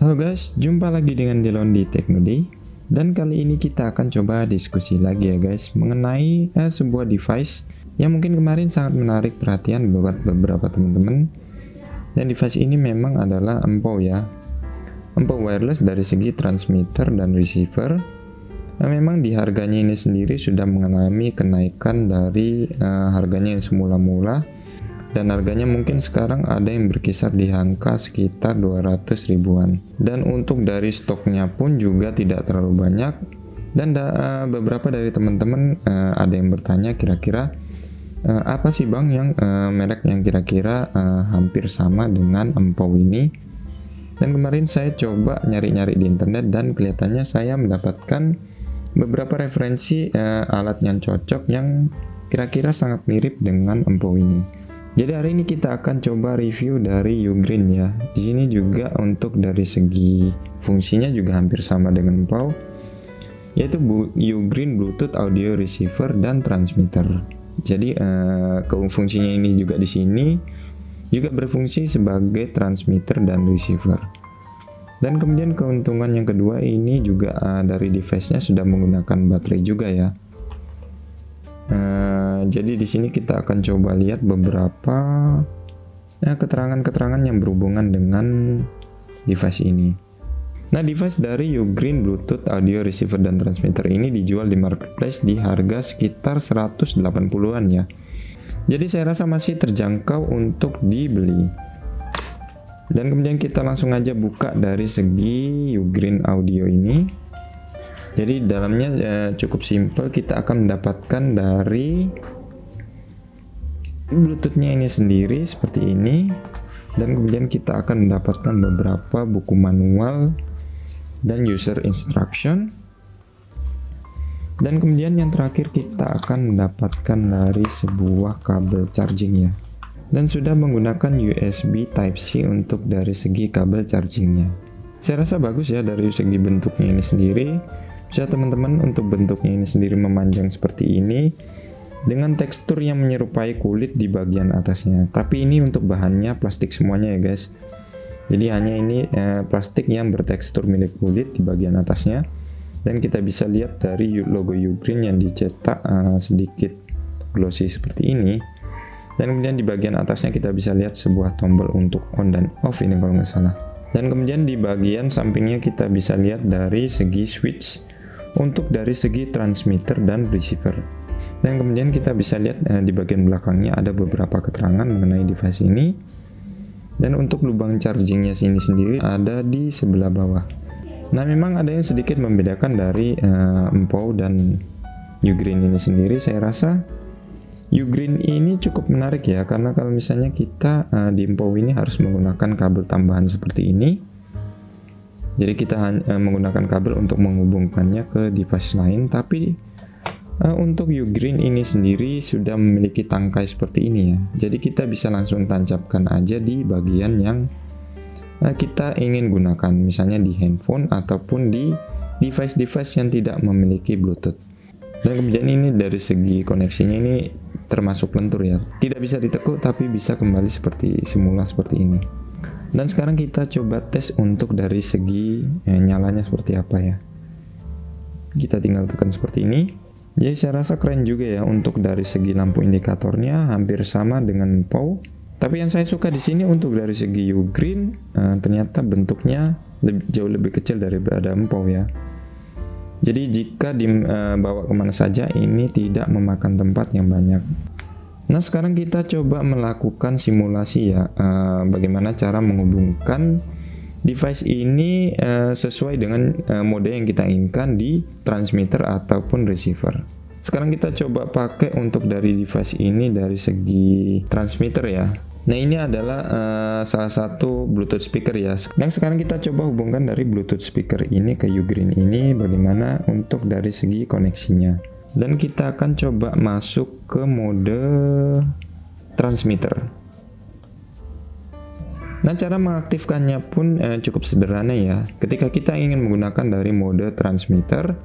Halo guys, jumpa lagi dengan Delon di Teknodi. Dan kali ini kita akan coba diskusi lagi ya guys mengenai sebuah device yang mungkin kemarin sangat menarik perhatian buat beberapa teman-teman. Dan device ini memang adalah EMPO ya. EMPO wireless dari segi transmitter dan receiver. Memang di harganya ini sendiri sudah mengalami kenaikan dari harganya yang semula-mula. Dan harganya mungkin sekarang ada yang berkisar di angka sekitar 200 ribuan. Dan untuk dari stoknya pun juga tidak terlalu banyak. Dan beberapa dari teman-teman ada yang bertanya kira-kira apa sih bang yang merek yang kira-kira hampir sama dengan EMPO ini. Dan kemarin saya coba nyari-nyari di internet dan kelihatannya saya mendapatkan beberapa referensi alat yang cocok yang kira-kira sangat mirip dengan EMPO ini. Jadi hari ini kita akan coba review dari Ugreen ya. Di sini juga untuk dari segi fungsinya juga hampir sama dengan EMPO, yaitu Ugreen Bluetooth Audio Receiver dan Transmitter. Jadi fungsinya ini juga di sini juga berfungsi sebagai transmitter dan receiver. Dan kemudian keuntungan yang kedua ini juga dari device-nya sudah menggunakan baterai juga ya. Jadi di sini kita akan coba lihat beberapa keterangan-keterangan yang berhubungan dengan device ini. Nah, device dari Ugreen Bluetooth Audio Receiver dan Transmitter ini dijual di marketplace di harga sekitar 180-an ya. Jadi saya rasa masih terjangkau untuk dibeli. Dan kemudian kita langsung aja buka dari segi Ugreen Audio ini. Jadi dalamnya cukup simple, kita akan mendapatkan dari Bluetooth-nya ini sendiri seperti ini. Dan kemudian kita akan mendapatkan beberapa buku manual dan user instruction. Dan kemudian yang terakhir kita akan mendapatkan dari sebuah kabel charging ya. Dan sudah menggunakan USB Type-C untuk dari segi kabel chargingnya. Saya rasa bagus ya dari segi bentuknya ini sendiri. Bisa teman-teman untuk bentuknya ini sendiri memanjang seperti ini dengan tekstur yang menyerupai kulit di bagian atasnya. Tapi ini untuk bahannya plastik semuanya ya guys. Jadi hanya ini plastik yang bertekstur milik kulit di bagian atasnya. Dan kita bisa lihat dari logo Ugreen yang dicetak sedikit glossy seperti ini. Dan kemudian di bagian atasnya kita bisa lihat sebuah tombol untuk on dan off ini kalau nggak salah. Dan kemudian di bagian sampingnya kita bisa lihat dari segi switch untuk dari segi transmitter dan receiver. Dan kemudian kita bisa lihat di bagian belakangnya ada beberapa keterangan mengenai device ini. Dan untuk lubang chargingnya sini sendiri ada di sebelah bawah. Nah, memang ada yang sedikit membedakan dari EMPO dan Ugreen ini sendiri. Saya rasa Ugreen ini cukup menarik ya, karena kalau misalnya kita di EMPO ini harus menggunakan kabel tambahan seperti ini. Jadi kita menggunakan kabel untuk menghubungkannya ke device lain. Tapi untuk Ugreen ini sendiri sudah memiliki tangkai seperti ini ya. Jadi kita bisa langsung tancapkan aja di bagian yang kita ingin gunakan. Misalnya di handphone ataupun di device-device yang tidak memiliki Bluetooth. Dan kemudian ini dari segi koneksinya ini termasuk lentur ya. Tidak bisa ditekuk tapi bisa kembali seperti semula seperti ini. Dan sekarang kita coba tes untuk dari segi nyalanya seperti apa ya. Kita tinggal tekan seperti ini. Jadi saya rasa keren juga ya untuk dari segi lampu indikatornya hampir sama dengan EMPO. Tapi yang saya suka di sini untuk dari segi Ugreen ternyata bentuknya jauh lebih kecil daripada EMPO ya. Jadi jika dibawa kemana saja ini tidak memakan tempat yang banyak. Nah, sekarang kita coba melakukan simulasi ya, bagaimana cara menghubungkan device ini sesuai dengan mode yang kita inginkan di transmitter ataupun receiver. Sekarang kita coba pakai untuk dari device ini dari segi transmitter ya. Nah, ini adalah salah satu Bluetooth speaker ya. Dan sekarang kita coba hubungkan dari Bluetooth speaker ini ke Ugreen ini bagaimana untuk dari segi koneksinya. Dan kita akan coba masuk ke mode transmitter. Nah, cara mengaktifkannya pun cukup sederhana ya. Ketika kita ingin menggunakan dari mode transmitter,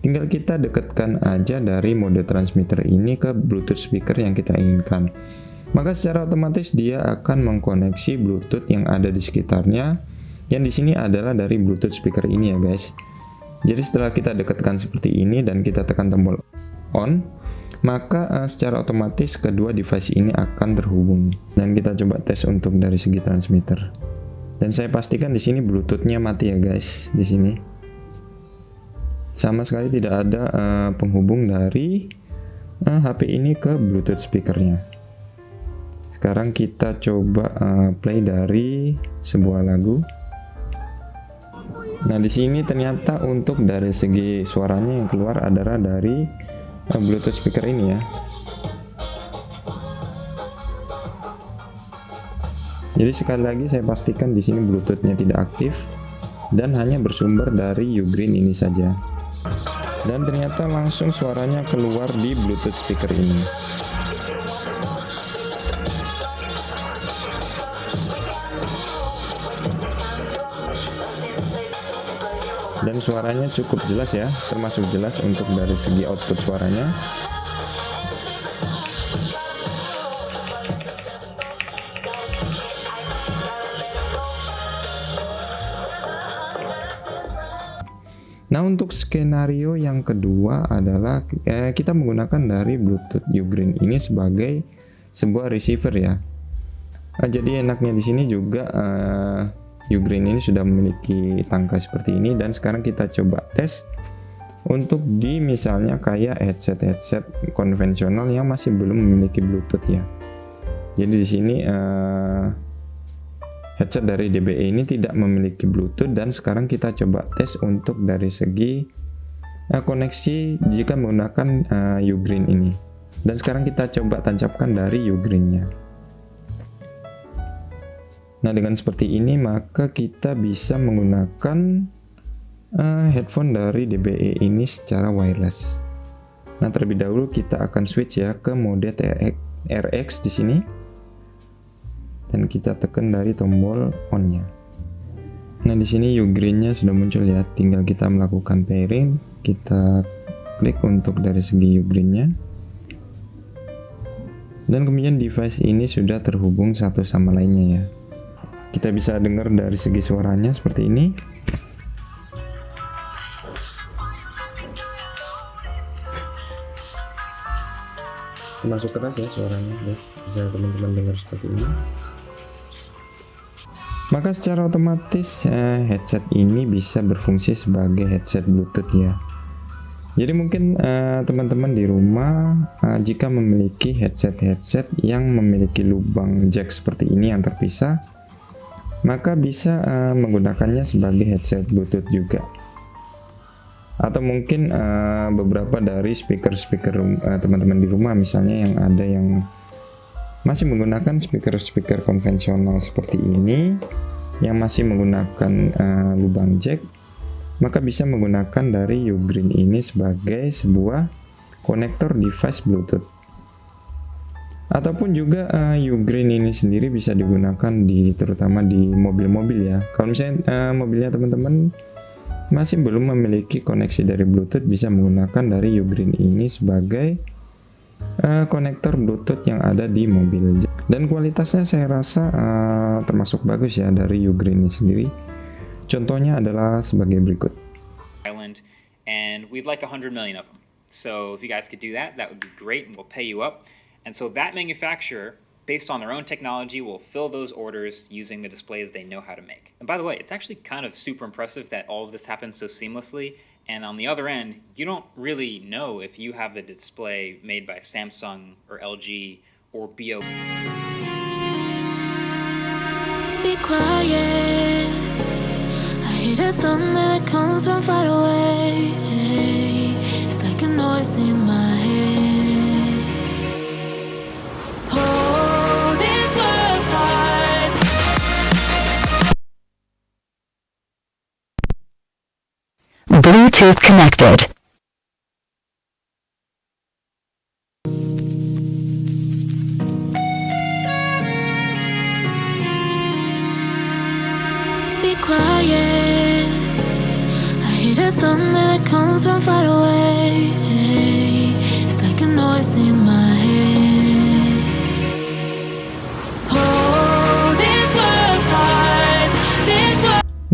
tinggal kita dekatkan aja dari mode transmitter ini ke Bluetooth speaker yang kita inginkan. Maka secara otomatis dia akan mengkoneksi Bluetooth yang ada di sekitarnya Yang di sini adalah dari Bluetooth speaker ini ya guys. Jadi setelah kita dekatkan seperti ini dan kita tekan tombol on, maka secara otomatis kedua device ini akan terhubung. Dan kita coba tes untuk dari segi transmitter. Dan saya pastikan di sini Bluetooth-nya mati ya guys. Di sini sama sekali tidak ada penghubung dari HP ini ke Bluetooth speakernya. Sekarang kita coba play dari sebuah lagu. Nah, di sini ternyata untuk dari segi suaranya yang keluar adalah dari Bluetooth speaker ini ya. Jadi sekali lagi saya pastikan di sini Bluetooth-nya tidak aktif dan hanya bersumber dari Ugreen ini saja. Dan ternyata langsung suaranya keluar di Bluetooth speaker ini. Dan suaranya cukup jelas ya, termasuk jelas untuk dari segi output suaranya. Nah, untuk skenario yang kedua adalah kita menggunakan dari Bluetooth Ugreen ini sebagai sebuah receiver ya. Jadi enaknya di sini juga Ugreen ini sudah memiliki tangga seperti ini, dan sekarang kita coba tes untuk di misalnya kayak headset konvensional yang masih belum memiliki Bluetooth ya. Jadi di sini headset dari DBE ini tidak memiliki Bluetooth, dan sekarang kita coba tes untuk dari segi koneksi jika menggunakan Ugreen ini. Dan sekarang kita coba tancapkan dari Ugreen-nya. Nah, dengan seperti ini maka kita bisa menggunakan headphone dari DBE ini secara wireless. Nah, terlebih dahulu kita akan switch ya ke mode RX di sini. Dan kita tekan dari tombol on-nya. Nah, di sini Ugreen-nya sudah muncul ya. Tinggal kita melakukan pairing, kita klik untuk dari segi Ugreen-nya. Dan kemudian device ini sudah terhubung satu sama lainnya ya. Kita bisa dengar dari segi suaranya seperti ini. Termasuk keras ya suaranya, ya. Bisa teman-teman dengar seperti ini. Maka secara otomatis headset ini bisa berfungsi sebagai headset Bluetooth ya. Jadi mungkin teman-teman di rumah jika memiliki headset yang memiliki lubang jack seperti ini yang terpisah, maka bisa menggunakannya sebagai headset Bluetooth juga. Atau mungkin beberapa dari speaker teman-teman di rumah misalnya yang ada yang masih menggunakan speaker konvensional seperti ini, yang masih menggunakan lubang jack, maka bisa menggunakan dari Ugreen ini sebagai sebuah konektor device Bluetooth. Ataupun juga Ugreen ini sendiri bisa digunakan terutama di mobil-mobil ya. Kalau misalnya mobilnya teman-teman masih belum memiliki koneksi dari Bluetooth, bisa menggunakan dari Ugreen ini sebagai konektor Bluetooth yang ada di mobil. Dan kualitasnya saya rasa termasuk bagus ya dari Ugreen ini sendiri. Contohnya adalah sebagai berikut. And we'd like 100 million of them. So if you guys could do that, that would be great, and we'll pay you up. And so that manufacturer, based on their own technology, will fill those orders using the displays they know how to make. And by the way, it's actually kind of super impressive that all of this happens so seamlessly. And on the other end, you don't really know if you have a display made by Samsung or LG or BOE. Be quiet. I hear the thunder that comes from far away. It's like a noise in my head. Bluetooth connected. Be quiet. I hear the thunder that comes from far away. It's like a noise in my head.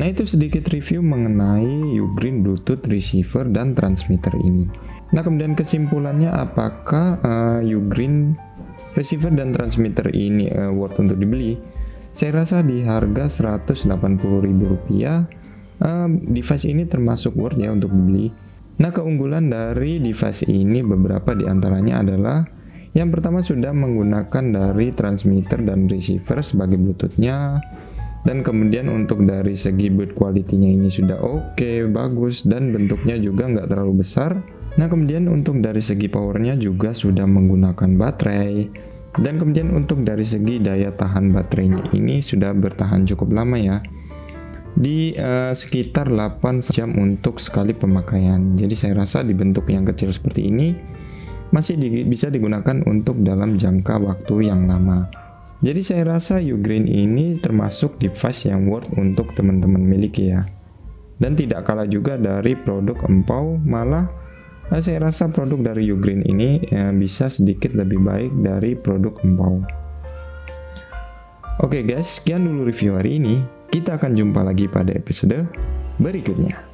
Nah, itu sedikit review mengenai Ugreen Bluetooth receiver dan transmitter ini. Nah, kemudian kesimpulannya, apakah Ugreen receiver dan transmitter ini worth untuk dibeli? Saya rasa di harga Rp180.000 device ini termasuk worth ya untuk dibeli. Nah, keunggulan dari device ini beberapa diantaranya adalah yang pertama sudah menggunakan dari transmitter dan receiver sebagai Bluetooth-nya, dan kemudian untuk dari segi build quality-nya ini sudah oke, bagus, dan bentuknya juga nggak terlalu besar. Nah, kemudian untuk dari segi powernya juga sudah menggunakan baterai, dan kemudian untuk dari segi daya tahan baterainya ini sudah bertahan cukup lama ya, di sekitar 8 jam untuk sekali pemakaian. Jadi saya rasa di bentuk yang kecil seperti ini masih bisa digunakan untuk dalam jangka waktu yang lama. Jadi saya rasa Ugreen ini termasuk device yang worth untuk teman-teman miliki ya. Dan tidak kalah juga dari produk empau, malah saya rasa produk dari Ugreen ini bisa sedikit lebih baik dari produk empau. Oke guys, sekian dulu review hari ini. Kita akan jumpa lagi pada episode berikutnya.